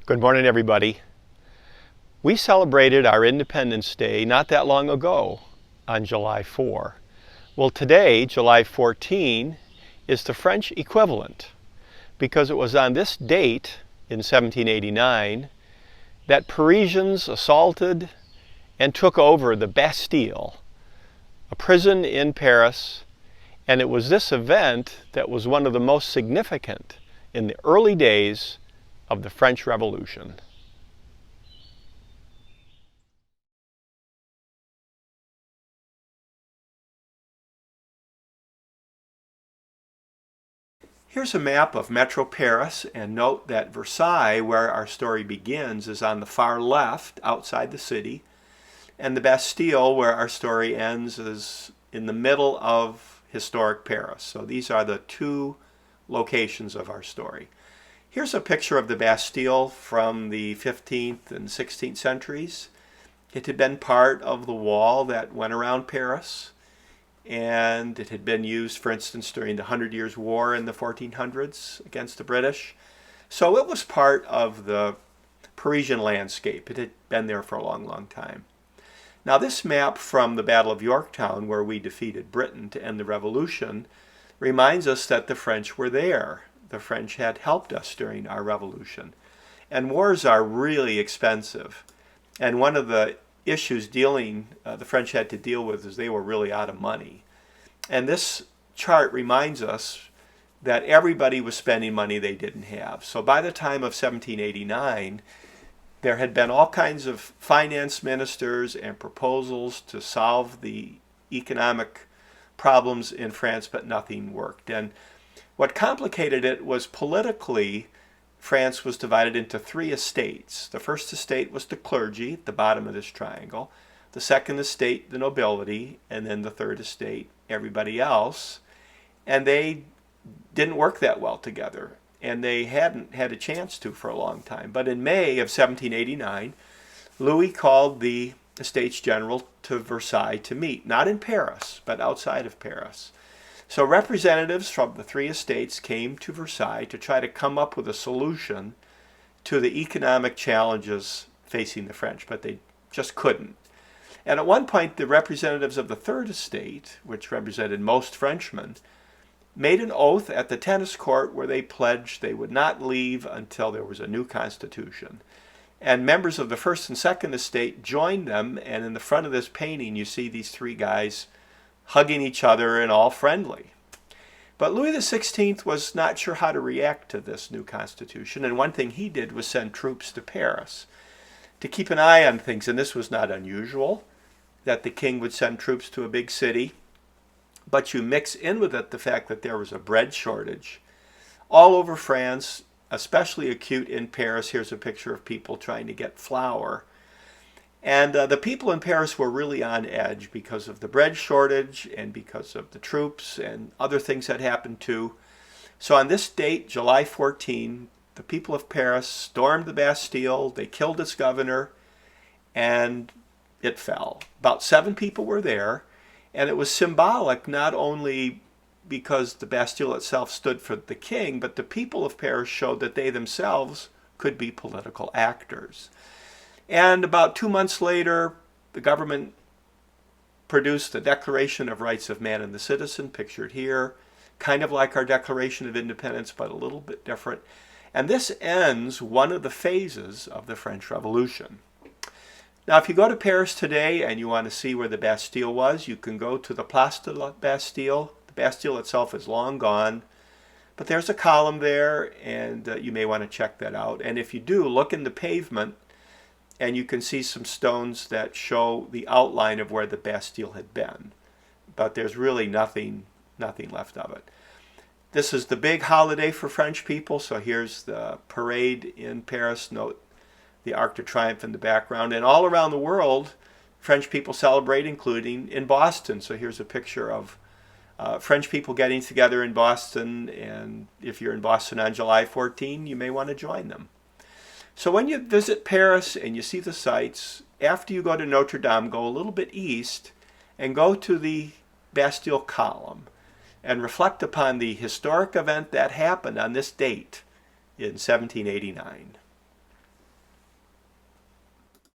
Good morning, everybody. We celebrated our Independence Day not that long ago on July 4. Well, today, July 14, is the French equivalent because it was on this date in 1789 that Parisians assaulted and took over the Bastille, a prison in Paris, and it was this event that was one of the most significant in the early days of the French Revolution. Here's a map of Metro Paris, and note that Versailles, where our story begins, is on the far left outside the city, and the Bastille, where our story ends, is in the middle of historic Paris. So these are the two locations of our story. Here's a picture of the Bastille from the 15th and 16th centuries. It had been part of the wall that went around Paris, and it had been used, for instance, during the 100 Years' War in the 1400s against the British. So it was part of the Parisian landscape. It had been there for a long, long time. Now this map from the Battle of Yorktown, where we defeated Britain to end the Revolution, reminds us that the French were there. The French had helped us during our Revolution. And wars are really expensive. And one of the issues the French had to deal with is they were really out of money. And this chart reminds us that everybody was spending money they didn't have. So by the time of 1789, there had been all kinds of finance ministers and proposals to solve the economic problems in France, but nothing worked. And what complicated it was politically, France was divided into three estates. The first estate was the clergy at the bottom of this triangle. The second estate, the nobility, and then the third estate, everybody else. And they didn't work that well together, and they hadn't had a chance to for a long time. But in May of 1789, Louis called the Estates General to Versailles to meet, not in Paris, but outside of Paris. So representatives from the three estates came to Versailles to try to come up with a solution to the economic challenges facing the French, but they just couldn't. And at one point, the representatives of the third estate, which represented most Frenchmen, made an oath at the tennis court where they pledged they would not leave until there was a new constitution. And members of the first and second estate joined them, and in the front of this painting, you see these three guys hugging each other and all friendly. But Louis XVI was not sure how to react to this new constitution, and one thing he did was send troops to Paris to keep an eye on things. And this was not unusual, that the king would send troops to a big city, but you mix in with it the fact that there was a bread shortage all over France, especially acute in Paris. Here's a picture of people trying to get flour. And the people in Paris were really on edge because of the bread shortage and because of the troops and other things that happened too. So on this date, July 14, the people of Paris stormed the Bastille, they killed its governor, and it fell. About 7 people were there, and it was symbolic not only because the Bastille itself stood for the king, but the people of Paris showed that they themselves could be political actors. And about 2 months later, the government produced the Declaration of Rights of Man and the Citizen, pictured here, kind of like our Declaration of Independence, but a little bit different. And this ends one of the phases of the French Revolution. Now, if you go to Paris today and you want to see where the Bastille was, you can go to the Place de la Bastille. The Bastille itself is long gone, but there's a column there, and you may want to check that out. And if you do, look in the pavement, and you can see some stones that show the outline of where the Bastille had been. But there's really nothing left of it. This is the big holiday for French people, so here's the parade in Paris. Note the Arc de Triomphe in the background. And all around the world, French people celebrate, including in Boston. So here's a picture of French people getting together in Boston, and if you're in Boston on July 14, you may want to join them. So when you visit Paris and you see the sights, after you go to Notre Dame, go a little bit east and go to the Bastille column and reflect upon the historic event that happened on this date in 1789.